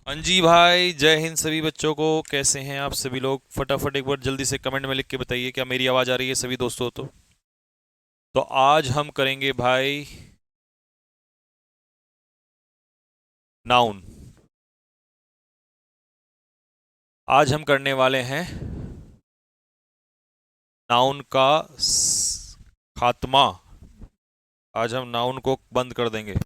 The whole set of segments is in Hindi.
हाँ जी भाई, जय हिंद सभी बच्चों को। कैसे हैं आप सभी लोग? फटाफट एक बार जल्दी से कमेंट में लिख के बताइए, क्या मेरी आवाज़ आ रही है सभी दोस्तों? तो आज हम करेंगे भाई नाउन। आज हम करने वाले हैं नाउन का खात्मा। आज हम नाउन को बंद कर देंगे।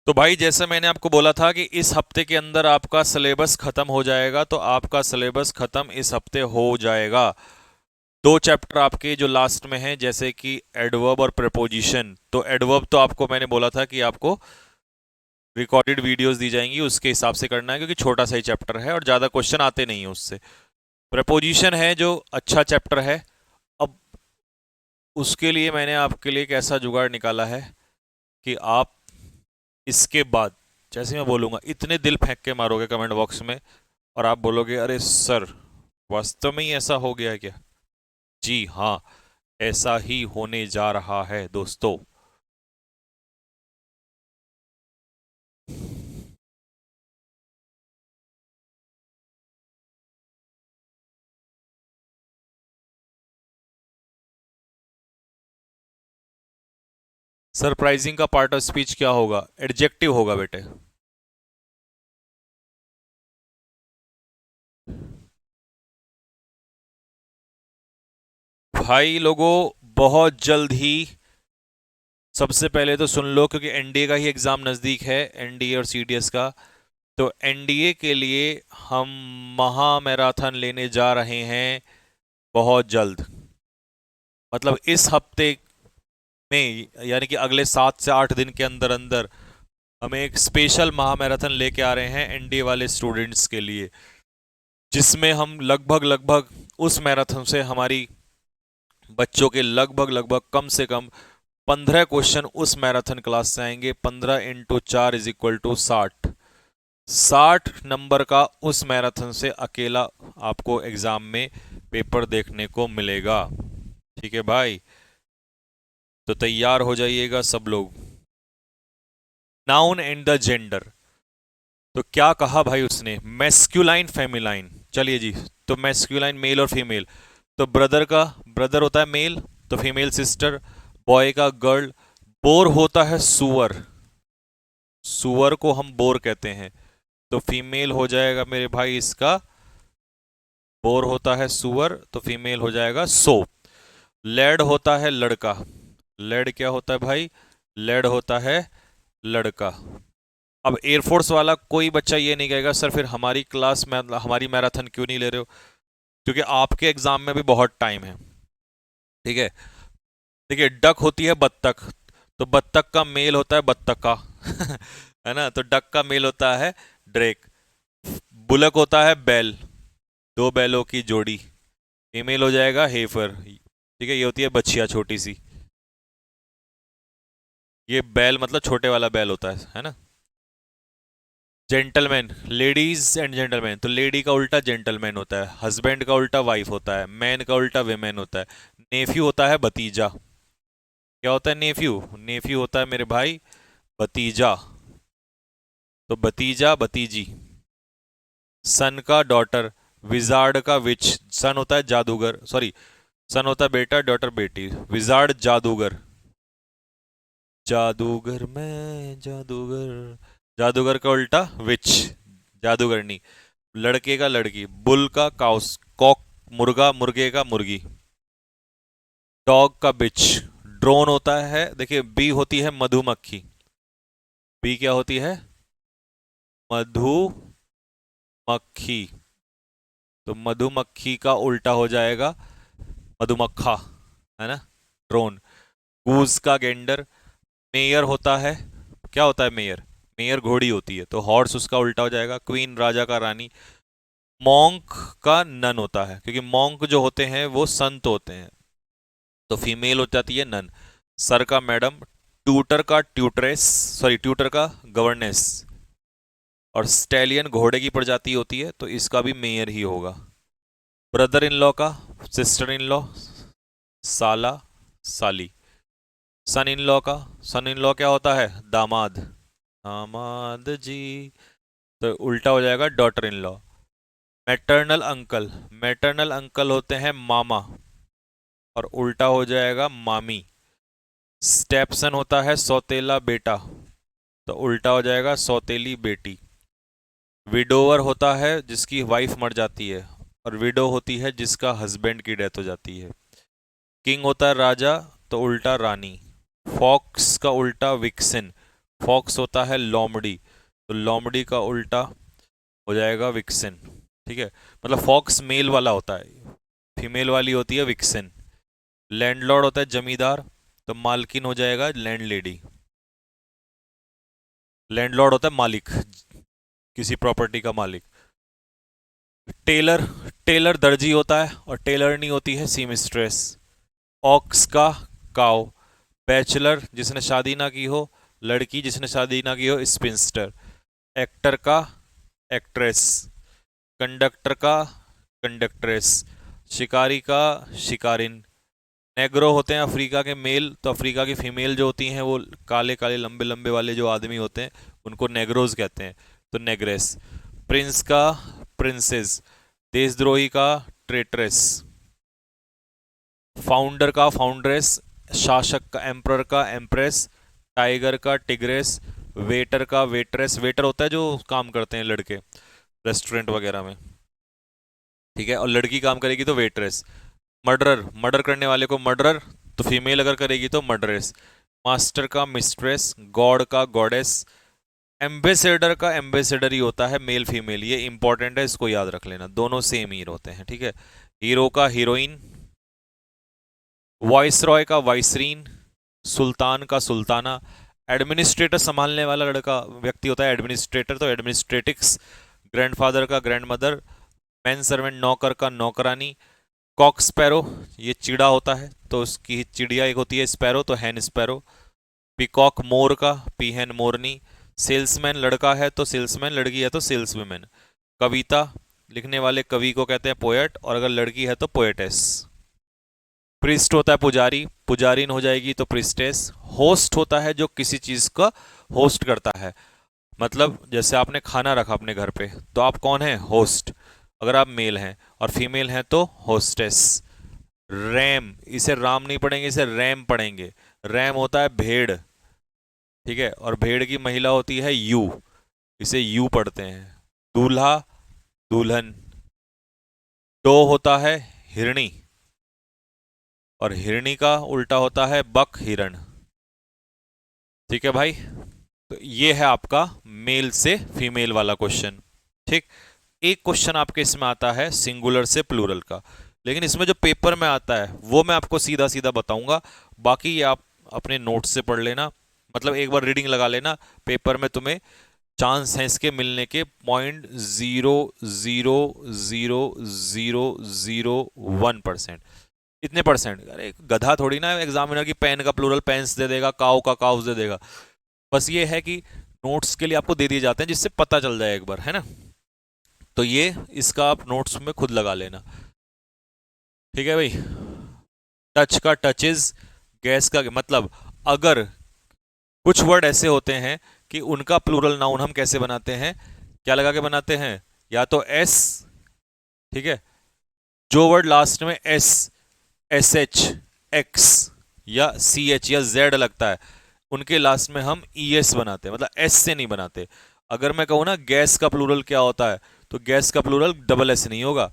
तो भाई, जैसे मैंने आपको बोला था कि इस हफ्ते के अंदर आपका सिलेबस खत्म हो जाएगा, तो आपका सिलेबस खत्म इस हफ्ते हो जाएगा। दो चैप्टर आपके जो लास्ट में हैं, जैसे कि एडवर्ब और प्रेपोजिशन। तो एडवर्ब तो आपको मैंने बोला था कि आपको रिकॉर्डेड वीडियोस दी जाएंगी, उसके हिसाब से करना है, क्योंकि छोटा सा ही चैप्टर है और ज़्यादा क्वेश्चन आते नहीं है उससे। प्रपोजिशन है जो अच्छा चैप्टर है। अब उसके लिए मैंने आपके लिए एक ऐसा जुगाड़ निकाला है कि आप इसके बाद जैसे मैं बोलूँगा इतने दिल फेंक के मारोगे कमेंट बॉक्स में, और आप बोलोगे अरे सर, वास्तव में ही ऐसा हो गया है क्या? जी हाँ, ऐसा ही होने जा रहा है दोस्तों। सरप्राइजिंग का पार्ट ऑफ स्पीच क्या होगा? एडजेक्टिव होगा बेटे। भाई लोगों, बहुत जल्द ही, सबसे पहले तो सुन लो, क्योंकि एनडीए का ही एग्ज़ाम नज़दीक है, एनडीए और सीडीएस का। तो एनडीए के लिए हम महा मैराथन लेने जा रहे हैं बहुत जल्द। मतलब इस हफ्ते में, यानी कि अगले 7 से 8 दिन के अंदर अंदर हम एक स्पेशल महा मैराथन लेके आ रहे हैं एनडीए वाले स्टूडेंट्स के लिए, जिसमें हम लगभग लगभग उस मैराथन से हमारी बच्चों के लगभग लगभग कम से कम 15 क्वेश्चन उस मैराथन क्लास से आएंगे। 15 × 4 = 60। 60 नंबर का उस मैराथन से अकेला आपको एग्जाम में पेपर देखने को मिलेगा। ठीक है भाई, तो तैयार हो जाइएगा सब लोग। Noun and the gender. तो क्या कहा भाई उसने? मैस्क्यूलाइन फेमिलाइन। चलिए जी, तो मैस्क्यूलाइन मेल और फीमेल। तो ब्रदर का ब्रदर होता है मेल, तो फीमेल सिस्टर। बॉय का गर्ल। बोर होता है सुअर, सुअर को हम बोर कहते हैं, तो फीमेल हो जाएगा मेरे भाई इसका। बोर होता है सुअर, तो फीमेल हो जाएगा सो। लेड होता है लड़का। लेड क्या होता है भाई? लेड होता है लड़का। अब एयरफोर्स वाला कोई बच्चा ये नहीं कहेगा सर फिर हमारी क्लास में हमारी मैराथन क्यों नहीं ले रहे हो, क्योंकि आपके एग्जाम में भी बहुत टाइम है। ठीक है। देखिए, डक होती है बत्तख, तो बत्तख का मेल होता है बत्तखा है ना? तो डक का मेल होता है ड्रेक। बुलक होता है बैल, दो बैलों की जोड़ी, फीमेल हो जाएगा हेफर। ठीक है, ये होती है बछिया छोटी सी। ये बैल मतलब छोटे वाला बैल होता है ना? जेंटलमैन, लेडीज एंड जेंटलमैन, तो लेडी का उल्टा जेंटलमैन होता है, हस्बैंड का उल्टा वाइफ होता है, मैन का उल्टा वेमेन होता है। नेफ्यू होता है भतीजा। क्या होता है नेफ्यू? नेफ्यू होता है मेरे भाई भतीजा, तो भतीजा भतीजी। सन का डॉटर, विजार्ड का विच। सन होता है जादूगर, सॉरी, सन होता है बेटा, डॉटर बेटी। विजार्ड जादूगर, जादूगर मैं जादूगर। जादूगर का उल्टा विच, जादूगरनी। लड़के का लड़की, बुल का काउस, कॉक मुर्गा, मुर्गे का मुर्गी। डॉग का बिच। ड्रोन होता है, देखिए बी होती है मधुमक्खी। बी क्या होती है? मधुमक्खी। तो मधुमक्खी का उल्टा हो जाएगा मधुमक्खा, है ना? ड्रोन। गूज का गेंडर। मेयर होता है, क्या होता है मेयर? मेयर घोड़ी होती है, तो हॉर्स उसका उल्टा हो जाएगा। क्वीन राजा का रानी। मॉन्क का नन होता है, क्योंकि मॉन्क जो होते हैं वो संत होते हैं, तो फीमेल हो जाती है नन। सर का मैडम। ट्यूटर का ट्यूटरेस, सॉरी ट्यूटर का गवर्नेस। और स्टैलियन घोड़े की प्रजाति होती है, तो इसका भी मेयर ही होगा। ब्रदर इन लॉ का, सिस्टर इन लॉ, साला, साली। सन इन लॉ का, सन इन लॉ क्या होता है? दामाद, दामाद जी, तो उल्टा हो जाएगा daughter in law. Maternal uncle, maternal uncle होते हैं मामा, और उल्टा हो जाएगा मामी। स्टेपसन होता है सौतेला बेटा, तो उल्टा हो जाएगा सौतेली बेटी। विडोवर होता है जिसकी वाइफ मर जाती है, और विडो होती है जिसका हस्बैंड की डेथ हो जाती है। किंग होता है राजा, तो उल्टा रानी। फॉक्स का उल्टा विक्सिन, फॉक्स होता है लोमड़ी, तो लोमड़ी का उल्टा हो जाएगा विक्सिन। ठीक है, मतलब फॉक्स मेल वाला होता है, फीमेल वाली होती है विक्सिन। लैंडलॉर्ड होता है जमींदार, तो मालकिन हो जाएगा लैंडलेडी। लैंडलॉर्ड होता है मालिक, किसी प्रॉपर्टी का मालिक। टेलर, टेलर दर्जी होता है, और टेलरनी होती है सीमिस्ट्रेस। ऑक्स का काव। बैचलर जिसने शादी ना की हो, लड़की जिसने शादी ना की हो स्पिंस्टर। एक्टर का एक्ट्रेस। कंडक्टर का कंडक्ट्रेस। शिकारी का शिकारिन। नेग्रो होते हैं अफ्रीका के मेल, तो अफ्रीका की फीमेल जो होती हैं वो काले काले लंबे लंबे वाले जो आदमी होते हैं उनको नेग्रोज कहते हैं, तो नेग्रेस। प्रिंस का प्रिंसेस। देशद्रोही का ट्रेट्रेस। फाउंडर का फाउंड्रेस। शासक का एम्प्रर का एम्प्रेस। टाइगर का टिग्रेस। वेटर का वेट्रेस, वेटर होता है जो काम करते हैं लड़के रेस्टोरेंट वगैरह में, ठीक है, और लड़की काम करेगी तो वेट्रेस। मर्डरर, मर्डर करने वाले को मर्डरर, तो फीमेल अगर करेगी तो मर्डरेस। मास्टर का मिस्ट्रेस। गॉड का गॉडेस। एम्बेसडर का एम्बेसडर ही होता है, मेल फीमेल, ये इंपॉर्टेंट है, इसको याद रख लेना, दोनों सेम ही होते हैं, ठीक है। हीरो का हीरोइन। वॉइस रॉय का वाइसरीन। सुल्तान का सुल्ताना। एडमिनिस्ट्रेटर संभालने वाला लड़का व्यक्ति होता है एडमिनिस्ट्रेटर, तो एडमिनिस्ट्रेटिक्स। ग्रैंडफादर का ग्रैंडमदर। मैन सर्वेंट नौकर का नौकरानी। कॉक स्पैरो, ये चिड़ा होता है, तो उसकी चिड़िया एक होती है स्पैरो, तो हैन स्पैरो। पीकॉक मोर का पीहन मोरनी। सेल्समैन लड़का है तो सेल्समैन, लड़की है तो सेल्सवुमेन। कविता लिखने वाले कवि को कहते हैं पोएट, और अगर लड़की है तो पोएटेस। प्रिस्ट होता है पुजारी, पुजारिन हो जाएगी तो प्रिस्टेस। होस्ट होता है जो किसी चीज का होस्ट करता है, मतलब जैसे आपने खाना रखा अपने घर पे, तो आप कौन है? होस्ट, अगर आप मेल हैं, और फीमेल हैं तो होस्टेस। रैम, इसे राम नहीं पढ़ेंगे, इसे रैम पढ़ेंगे। रैम होता है भेड़, ठीक है, और भेड़ की महिला होती है यू, इसे यू पढ़ते हैं। दूल्हा दुल्हन। डो होता है हिरणी, और हिरणी का उल्टा होता है बक हिरण। ठीक है भाई, तो ये है आपका मेल से फीमेल वाला क्वेश्चन। ठीक, एक क्वेश्चन आपके इसमें आता है सिंगुलर से प्लूरल का, लेकिन इसमें जो पेपर में आता है वो मैं आपको सीधा सीधा बताऊंगा, बाकी ये आप अपने नोट से पढ़ लेना, मतलब एक बार रीडिंग लगा लेना, पेपर में तुम्हें चांस है इसके मिलने के 0.0000001%, इतने परसेंट। अरे गधा थोड़ी ना एग्जामिनर की पेन का प्लूरल पेन्स दे देगा, काउ का काउस दे देगा, बस ये है कि नोट्स के लिए आपको दे दिए जाते हैं जिससे पता चल जाए एक बार, है ना। तो ये इसका आप नोट्स में खुद लगा लेना, ठीक है भाई। टच का टचेज, गैस का मतलब, अगर कुछ वर्ड ऐसे होते हैं कि उनका प्लूरल नाउन हम कैसे बनाते हैं, क्या लगा के बनाते हैं, या तो एस, ठीक है, जो वर्ड लास्ट में एस, एस एच, एक्स या सी एच या जेड लगता है, उनके लास्ट में हम ई एस बनाते हैं, मतलब एस से नहीं बनाते। अगर मैं कहूँ ना गैस का प्लूरल क्या होता है, तो गैस का प्लूरल डबल एस नहीं होगा,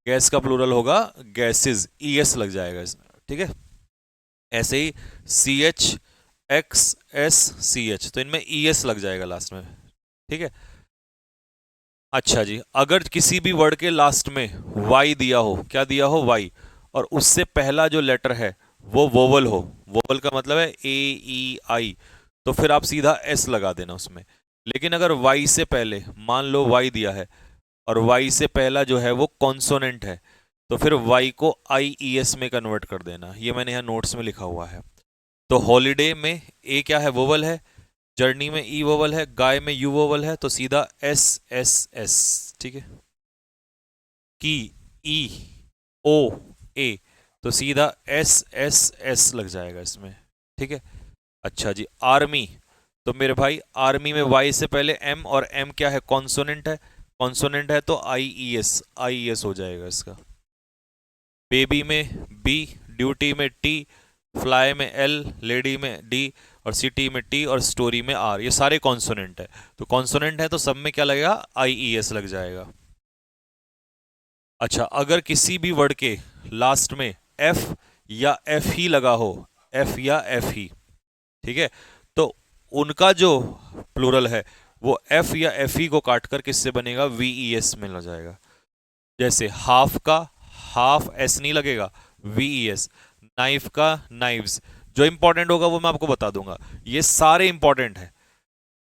गैस का प्लूरल होगा गैसेस, ई एस लग जाएगा इसमें, ठीक है। ऐसे ही C H, X S C H, तो इनमें ई एस लग जाएगा लास्ट में, ठीक है। अच्छा जी, अगर किसी भी वर्ड के लास्ट में वाई दिया हो, क्या दिया हो, वाई, और उससे पहला जो लेटर है वो वोवल हो, वोवल का मतलब है ए ई आई, तो फिर आप सीधा एस लगा देना उसमें। लेकिन अगर y से पहले, मान लो y दिया है और y से पहला जो है वो कॉन्सोनेंट है, तो फिर y को IES में कन्वर्ट कर देना। ये मैंने यहाँ नोट्स में लिखा हुआ है। तो हॉलीडे में ए क्या है, वोवल है। जर्नी में ई वोवल है। गाय में यू वोवल है, तो सीधा एस एस एस। ठीक है। की, ई, ओ, ए, तो सीधा एस एस एस लग जाएगा इसमें। ठीक है। अच्छा जी, आर्मी, तो मेरे भाई आर्मी में वाई से पहले एम, और एम क्या है, कॉन्सोनेंट है। कॉन्सोनेंट है तो IES, IES हो जाएगा इसका। बेबी में बी, ड्यूटी में टी, फ्लाई में एल, लेडी में डी, और सिटी में टी, और स्टोरी में आर। ये सारे कॉन्सोनेंट है, तो कॉन्सोनेंट है तो सब में क्या लगेगा, IES लग जाएगा। अच्छा, अगर किसी भी वर्ड के लास्ट में एफ या एफ ही लगा हो, एफ या एफ ही, ठीक है, तो उनका जो प्लूरल है वो एफ या एफ ही को काटकर किससे बनेगा, VES में लग जाएगा। जैसे हाफ का हाफ एस नहीं लगेगा, VES। नाइफ का नाइव्स। जो इंपॉर्टेंट होगा वो मैं आपको बता दूंगा। ये सारे इंपॉर्टेंट है,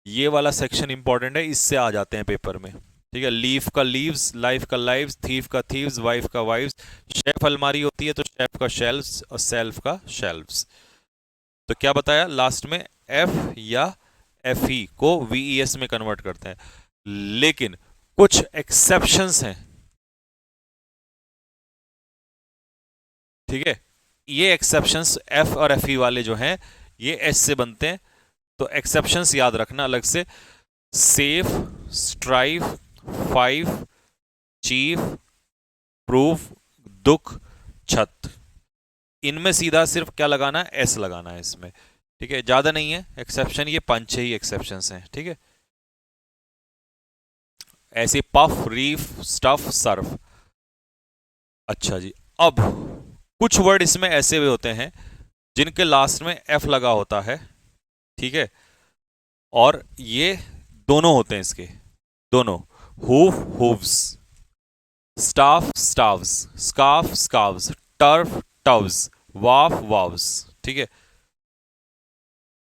ये वाला सेक्शन इंपॉर्टेंट है, इससे आ जाते हैं पेपर में। ठीक है। लीफ का लीव्स, लाइफ का लाइव्स, थीफ का थीव्स, वाइफ का वाइव्स। शेफ अलमारी होती है तो शेफ का शेल्व्स, और सेल्फ का शेल्व्स। तो क्या बताया लास्ट में, एफ या एफ ई को VES में कन्वर्ट करते हैं। लेकिन कुछ एक्सेप्शंस हैं। ठीक है। ये एक्सेप्शंस एफ और एफ ई वाले जो हैं ये एस से बनते हैं, तो एक्सेप्शंस याद रखना अलग से। Safe, strive, five, chief, proof, दुख, छत। इनमें सीधा सिर्फ क्या लगाना है, एस लगाना है इसमें। ठीक है, ज्यादा नहीं है एक्सेप्शन, ये 5-6 ही एक्सेप्शंस हैं। ठीक है। ऐसे पफ, रीफ, स्टफ, सर्फ। अच्छा जी, अब कुछ वर्ड इसमें ऐसे भी होते हैं जिनके लास्ट में एफ लगा होता है। ठीक है। और ये दोनों होते हैं इसके, दोनों। Hoof, hooves, staff, staves, scarf, scarves, turf, turves, wharf, wharves. ठीक है।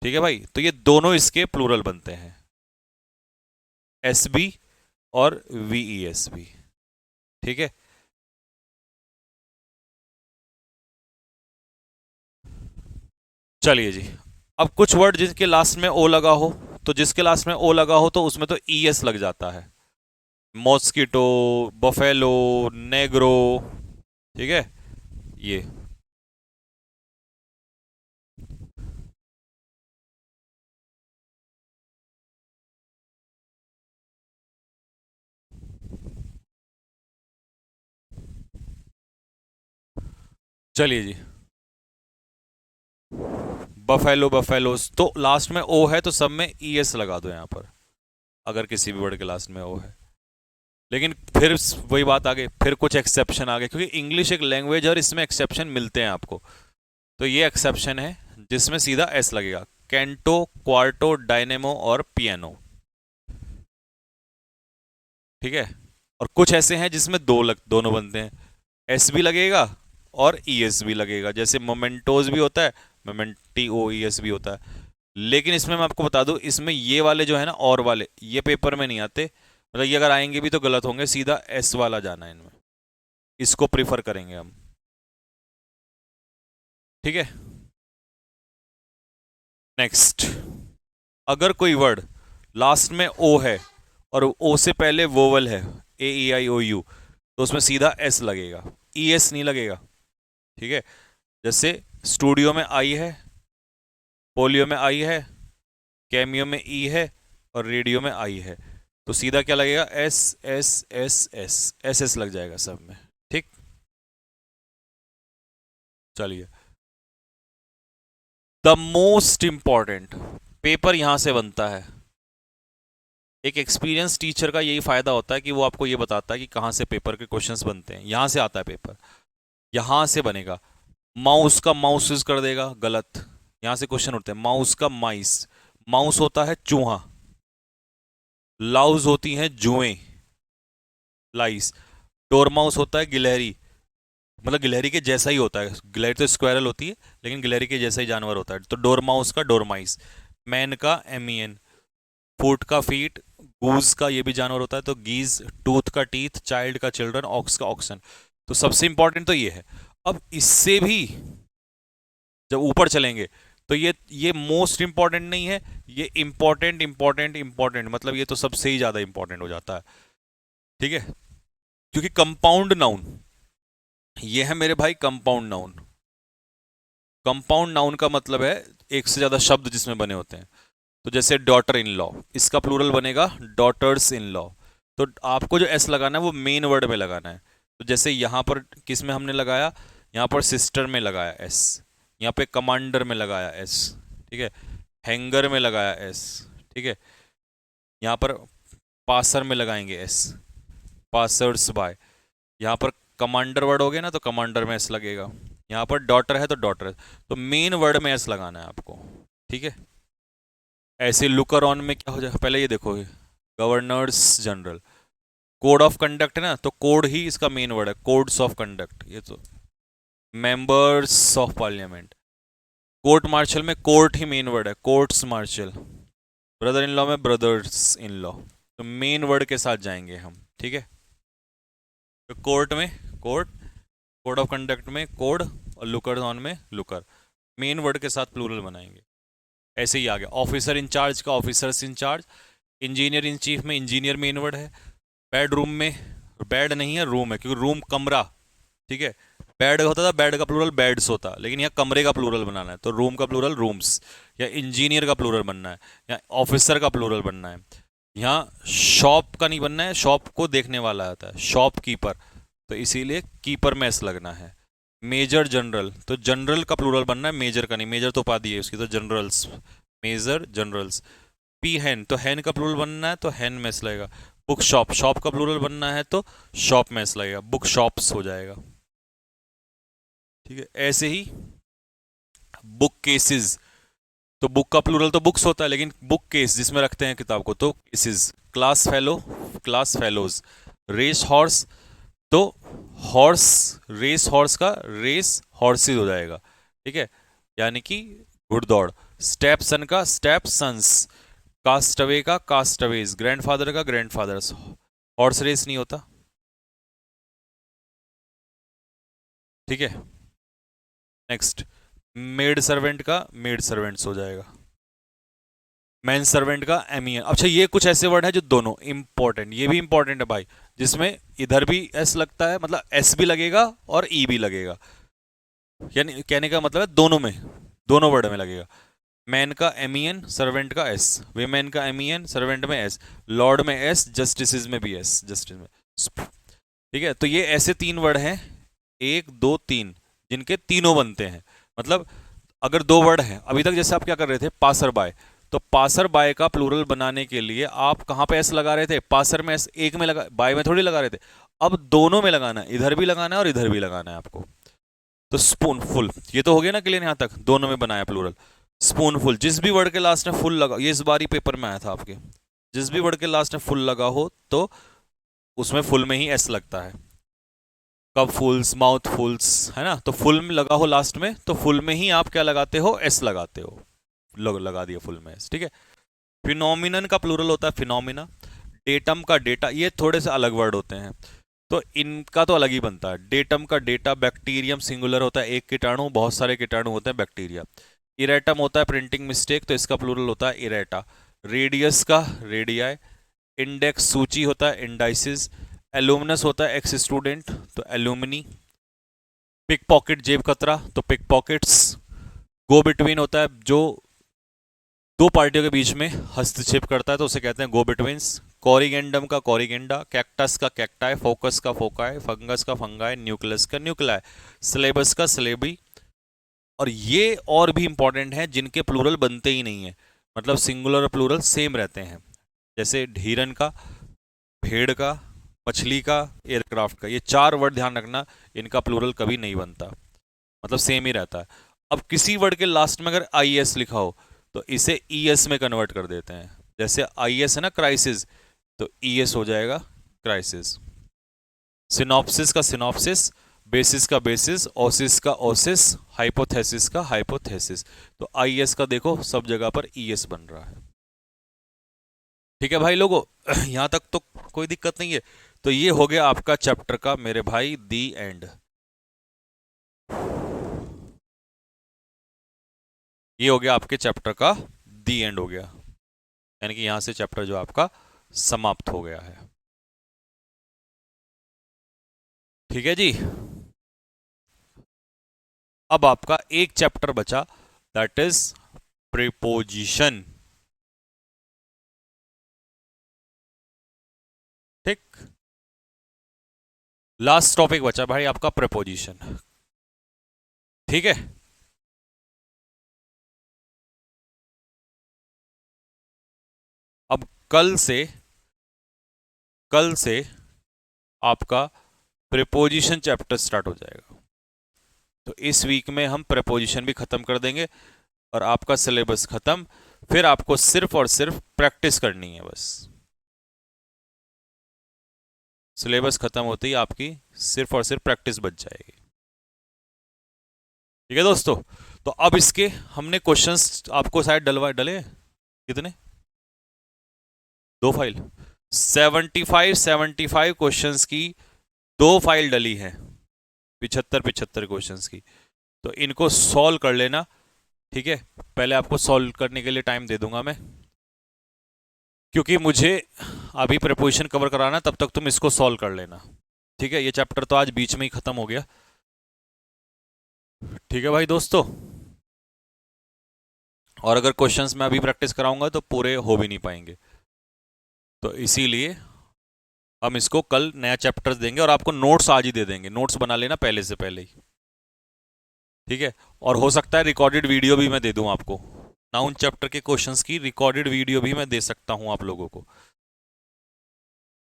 ठीक है भाई, तो ये दोनों इसके प्लूरल बनते हैं, SB और VESB। ठीक है। चलिए जी, अब कुछ वर्ड जिसके लास्ट में ओ लगा हो, तो जिसके लास्ट में ओ लगा हो तो उसमें तो ES लग जाता है। Mosquito, buffalo, Negro. ठीक है। ये चलिए जी, बफेलो, बफेलोस, तो लास्ट में ओ है तो सब में ES लगा दो यहां पर, अगर किसी भी वर्ड के लास्ट में ओ है। लेकिन फिर वही बात आ गई, फिर कुछ एक्सेप्शन आ गए, क्योंकि इंग्लिश एक लैंग्वेज है और इसमें एक्सेप्शन मिलते हैं आपको। तो ये एक्सेप्शन है जिसमें सीधा एस लगेगा, कैंटो, क्वार्टो, डायनेमो और पियानो। ठीक है। और कुछ ऐसे हैं जिसमें दोनों बनते हैं, एस भी लगेगा और ES भी लगेगा, जैसे मोमेंटोज भी होता है, MOMENTOES भी होता है। लेकिन इसमें मैं आपको बता दूं, इसमें ये वाले जो है ना, और वाले ये पेपर में नहीं आते, मतलब ये अगर आएंगे भी तो गलत होंगे, सीधा एस वाला जाना है इनमें, इसको प्रीफर करेंगे हम। ठीक है। नेक्स्ट, अगर कोई वर्ड लास्ट में ओ है और ओ से पहले वोवल है, AEIOU, तो उसमें सीधा एस लगेगा, ES नहीं लगेगा। ठीक है। जैसे स्टूडियो में आई है, पोलियो में आई है, कैमियो में ई है, और रेडियो में आई है, तो सीधा क्या लगेगा, S S S S, S S लग जाएगा सब में। ठीक। चलिए, द मोस्ट इंपॉर्टेंट, पेपर यहां से बनता है। एक एक्सपीरियंस टीचर का यही फायदा होता है कि वो आपको ये बताता है कि कहाँ से पेपर के क्वेश्चंस बनते हैं, यहां से आता है पेपर, यहां से बनेगा। माउस का माउसेस कर देगा, गलत। यहां से क्वेश्चन उठते हैं, माउस का माइस, माउस होता है चूहा, लाउज होती हैं जुएं, लाइस। डोरमाउस होता है गिलहरी, मतलब गिलहरी के जैसा ही होता है, गिलहरी तो स्क्वायरल होती है लेकिन गिलहरी के जैसा ही जानवर होता है, तो डोरमाउस का डोरमाइस। मैन का MEN। फूट का फीट, गूज का ये भी जानवर होता है तो गीज, टूथ का टीथ, चाइल्ड का चिल्ड्रन, ऑक्स का ऑक्सन। तो सबसे इंपॉर्टेंट तो ये है। अब इससे भी जब ऊपर चलेंगे तो ये मोस्ट इंपॉर्टेंट नहीं है, ये इंपॉर्टेंट इंपॉर्टेंट इंपॉर्टेंट, मतलब ये तो सबसे ही ज्यादा इंपॉर्टेंट हो जाता है। ठीक है, क्योंकि कंपाउंड नाउन, ये है मेरे भाई कंपाउंड नाउन। कंपाउंड नाउन का मतलब है एक से ज्यादा शब्द जिसमें बने होते हैं। तो जैसे डॉटर इन लॉ, इसका प्लूरल बनेगा डॉटर्स इन लॉ। तो आपको जो एस लगाना है वो मेन वर्ड में लगाना है। तो जैसे यहां पर किस में हमने लगाया, यहां पर सिस्टर में लगाया एस, यहाँ पे कमांडर में लगाया एस, ठीक है, हैंगर में लगाया एस, ठीक है, यहाँ पर पासर में लगाएंगे एस, पासर्स बाय। यहाँ पर कमांडर वर्ड हो गया ना तो कमांडर में एस लगेगा, यहाँ पर डॉटर है तो डॉटर है, तो मेन वर्ड में एस लगाना है आपको। ठीक है, ऐसे लुकर ऑन में क्या हो जाएगा, पहले ये देखो, governors general, code of conduct है ना, तो कोड ही इसका मेन वर्ड है, कोड्स ऑफ कंडक्ट। ये तो members of parliament, court martial में कोर्ट ही मेन वर्ड है, courts martial. Brother in law में ब्रदर्स इन लॉ, तो मेन वर्ड के साथ जाएंगे हम। ठीक है, तो कोर्ट में कोर्ट, कोड ऑफ कंडक्ट में कोड, और लुकर ऑन में लुकर, मेन वर्ड के साथ प्लूरल बनाएंगे। ऐसे ही आ गया ऑफिसर इंचार्ज का officers in charge, engineer in chief में इंजीनियर मेन वर्ड है, बेडरूम में, बेड नहीं है रूम है, क्योंकि रूम कमरा, ठीक है, बेड होता था, बेड का प्लूरल बेड्स होता, लेकिन यहाँ कमरे का प्लूरल बनाना है तो रूम का प्लूरल रूम्स, या इंजीनियर का प्लूरल बनना है, या ऑफिसर का प्लूरल बनना है। यहाँ शॉप का नहीं बनना है, शॉप को देखने वाला आता है, शॉप कीपर, तो इसीलिए कीपर में एस लगना है। मेजर जनरल, तो जनरल का प्लूरल बनना है, मेजर का नहीं, मेजर तो उपाधि है उसकी, तो जनरल्स, मेजर जनरल्स। पी हैन, तो हैन का प्लूरल बनना है तो हैन में एस लगेगा। बुक शॉप, शॉप का प्लूरल बनना है तो शॉप में एस लगेगा, बुक शॉप्स हो जाएगा। ठीक है, ऐसे ही बुक केसेस, तो बुक का प्लूरल तो बुक्स होता है, लेकिन बुक केस जिसमें रखते हैं किताब को तो cases. Class fellow, class fellows. Race horse, तो हॉर्स, रेस हॉर्स का रेस हॉर्सेज हो जाएगा। ठीक है, यानी कि घुड़दौड़। स्टेप सन का स्टेप सन्स, कास्टवे का कास्टवेज, ग्रैंडफादर का ग्रैंडफादर्स। हॉर्स रेस नहीं होता। ठीक है, नेक्स्ट, मेड सर्वेंट का मेड सर्वेंट्स हो जाएगा, मैन सर्वेंट का एमियन। अच्छा, ये कुछ ऐसे वर्ड है जो दोनों इंपॉर्टेंट, ये भी इंपॉर्टेंट है भाई, जिसमें इधर भी एस लगता है, मतलब एस भी लगेगा और ई भी लगेगा, यानी कहने का मतलब है दोनों में, दोनों वर्ड में लगेगा। मैन का एमियन, सर्वेंट का एस, वीमेन का एमियन, सर्वेंट में एस, लॉर्ड में एस, जस्टिस में भी एस, जस्टिस में। ठीक है, तो ये ऐसे तीन वर्ड हैं, एक दो तीन, जिनके तीनों बनते हैं। मतलब अगर दो वर्ड हैं, अभी तक जैसे आप क्या कर रहे थे, पासर बाय, तो पासर बाय का प्लूरल बनाने के लिए आप कहां पे एस लगा रहे थे, पासर में एस, एक में लगा, बाय में थोड़ी लगा रहे थे, अब दोनों में लगाना है, इधर भी लगाना है और इधर भी लगाना है आपको। तो स्पूनफुल, ये तो हो गया ना क्लियर, यहां तक दोनों में बनाया प्लूरल। स्पूनफुल, जिस भी वर्ड के लास्ट में फुल लगा, ये इस बार ही पेपर में आया था आपके, जिस भी वर्ड के लास्ट में फुल लगा हो तो उसमें फुल में ही एस लगता है। कप फुल्स, माउथ फुल्स, है ना, तो फुल में लगा हो लास्ट में तो फुल में ही आप क्या लगाते हो, एस लगाते हो, लगा दिया फुल में एस। ठीक है, फिनोमिनन का प्लूरल होता है फिनोमिना। डेटम का डेटा, ये थोड़े से अलग वर्ड होते हैं तो इनका तो अलग ही बनता है। डेटम का डेटा, बैक्टीरियम सिंगुलर होता है, एक कीटाणु, बहुत सारे कीटाणु होते हैं बैक्टीरिया। इरेटम होता है प्रिंटिंग मिस्टेक, तो इसका प्लूरल होता है इरेटा। रेडियस का रेडियाई, इंडेक्स सूची होता है इंडाइसिस, एलुमिनस होता है एक्स स्टूडेंट, तो एलुमिनी। पिक पॉकेट जेब कतरा, तो पिक पॉकेट्स। गो बिटवीन होता है जो दो पार्टियों के बीच में हस्तक्षेप करता है तो उसे कहते हैं गो बिटवीन्स। कॉरिगेंडम का कॉरिगेंडा, कैक्टस का कैक्टाई, फोकस का फोकाई, फंगस का फंगाई, न्यूक्लियस का न्यूक्लाई, सिलेबस का सिलेबी। और ये और भी इंपॉर्टेंट है जिनके प्लूरल बनते ही नहीं है, मतलब सिंगुलर और प्लूरल सेम रहते हैं, जैसे ढीरन का, भेड़ का, मछली का, एयरक्राफ्ट का, ये चार वर्ड ध्यान रखना, इनका प्लूरल कभी नहीं बनता, मतलब सेम ही रहता है। अब किसी वर्ड के लास्ट में अगर आई एस लिखा हो तो इसे ई एस में कन्वर्ट कर देते हैं, जैसे आई एस है ना क्राइसिस, तो ई एस हो जाएगा क्राइसिस। सिनॉप्सिस का सिनॉप्सिस, बेसिस का बेसिस, ओसिस का ओसिस, हाइपोथेसिस का हाइपोथेसिस। तो आई एस का देखो सब जगह पर ई एस बन रहा है। ठीक है भाई लोगों, यहां तक तो कोई दिक्कत नहीं है। तो ये हो गया आपका चैप्टर का मेरे भाई दी एंड। ये हो गया आपके चैप्टर का दी एंड हो गया, यानी कि यहां से चैप्टर जो आपका समाप्त हो गया है। ठीक है जी। अब आपका एक चैप्टर बचा, दैट इज प्रीपोजिशन। ठीक, लास्ट टॉपिक बचा भाई आपका प्रीपोजिशन। ठीक है, अब कल से आपका प्रीपोजिशन चैप्टर स्टार्ट हो जाएगा। तो इस वीक में हम प्रीपोजिशन भी खत्म कर देंगे और आपका सिलेबस खत्म। फिर आपको सिर्फ और सिर्फ प्रैक्टिस करनी है बस। सिलेबस खत्म होते ही आपकी सिर्फ और सिर्फ प्रैक्टिस बच जाएगी। ठीक है दोस्तों, तो अब इसके हमने क्वेश्चंस आपको शायद डले कितने, 2 फाइल, 75 क्वेश्चंस की 2 फाइल डली है, 75 क्वेश्चंस की। तो इनको सॉल्व कर लेना। ठीक है, पहले आपको सॉल्व करने के लिए टाइम दे दूंगा मैं, क्योंकि मुझे अभी प्रीपोजिशन कवर कराना, तब तक तुम इसको सॉल्व कर लेना। ठीक है, ये चैप्टर तो आज बीच में ही खत्म हो गया। ठीक है भाई दोस्तों, और अगर क्वेश्चंस मैं अभी प्रैक्टिस कराऊंगा तो पूरे हो भी नहीं पाएंगे, तो इसीलिए हम इसको कल नया चैप्टर्स देंगे और आपको नोट्स आज ही दे देंगे। नोट्स बना लेना पहले से पहले ही। ठीक है, और हो सकता है रिकॉर्डेड वीडियो भी मैं दे दूं आपको, नाउन चैप्टर के क्वेश्चंस की रिकॉर्डेड वीडियो भी मैं दे सकता हूं आप लोगों को।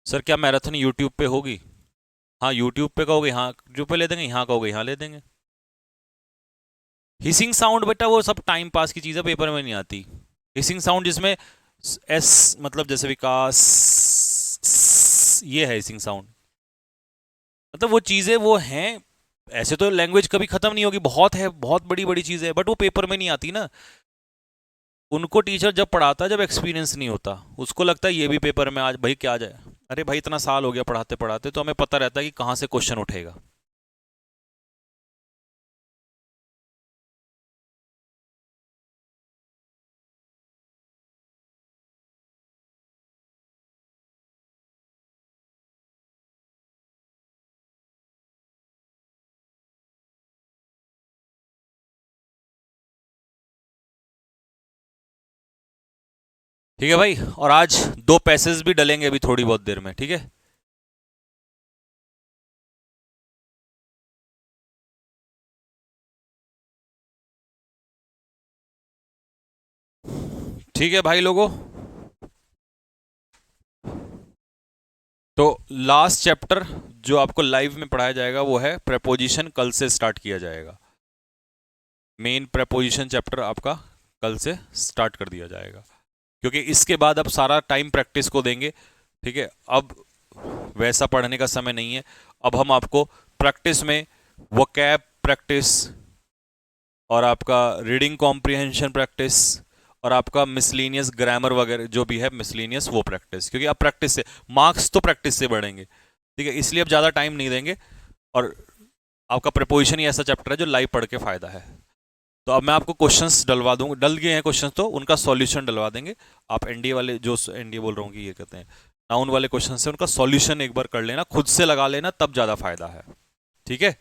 सर क्या मैराथन यूट्यूब पे होगी? हाँ यूट्यूब पे कहोगे हाँ यूट्यूब पे ले देंगे, यहाँ कहोगे यहाँ ले देंगे। हिसिंग साउंड बेटा वो सब टाइम पास की चीज़ है, पेपर में नहीं आती। हिसिंग साउंड जिसमें एस मतलब जैसे विकास, ये है हिसिंग साउंड। मतलब वो चीज़ें वो हैं, ऐसे तो लैंग्वेज कभी खत्म नहीं होगी, बहुत है, बहुत बड़ी बड़ी चीज़ है, बट वो पेपर में नहीं आती ना। उनको टीचर जब पढ़ाता है, जब एक्सपीरियंस नहीं होता, उसको लगता है ये भी पेपर में आज भाई क्या जाए। अरे भाई इतना साल हो गया पढ़ाते पढ़ाते, तो हमें पता रहता है कि कहाँ से क्वेश्चन उठेगा। ठीक है भाई, और आज 2 पैसेज भी डलेंगे अभी थोड़ी बहुत देर में। ठीक है, ठीक है भाई लोगों, तो लास्ट चैप्टर जो आपको लाइव में पढ़ाया जाएगा वो है प्रेपोजिशन। कल से स्टार्ट किया जाएगा, मेन प्रेपोजिशन चैप्टर आपका कल से स्टार्ट कर दिया जाएगा, क्योंकि इसके बाद अब सारा टाइम प्रैक्टिस को देंगे। ठीक है, अब वैसा पढ़ने का समय नहीं है। अब हम आपको प्रैक्टिस में वोकैब प्रैक्टिस और आपका रीडिंग कॉम्प्रिहेंशन प्रैक्टिस और आपका मिसलीनियस ग्रामर वगैरह जो भी है मिसलीनियस, वो प्रैक्टिस, क्योंकि अब प्रैक्टिस से मार्क्स तो प्रैक्टिस से बढ़ेंगे। ठीक है, इसलिए अब ज़्यादा टाइम नहीं देंगे। और आपका प्रपोजिशन ही ऐसा चैप्टर है जो लाइव पढ़ के फायदा है। तो अब मैं आपको क्वेश्चंस डलवा दूंगा, डल गए हैं क्वेश्चंस, तो उनका सॉल्यूशन डलवा देंगे। आप एनडीए वाले, जो एनडीए बोल रहा हूँ कि ये कहते हैं नाउन वाले क्वेश्चन से, उनका सॉल्यूशन एक बार कर लेना, खुद से लगा लेना, तब ज़्यादा फायदा है। ठीक है,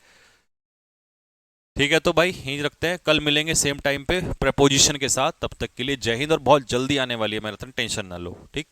ठीक है, तो भाई यहीं रखते हैं, कल मिलेंगे सेम टाइम पे प्रपोजिशन के साथ। तब तक के लिए जय हिंद, और बहुत जल्दी आने वाली है मैराथन, टेंशन ना लो। ठीक।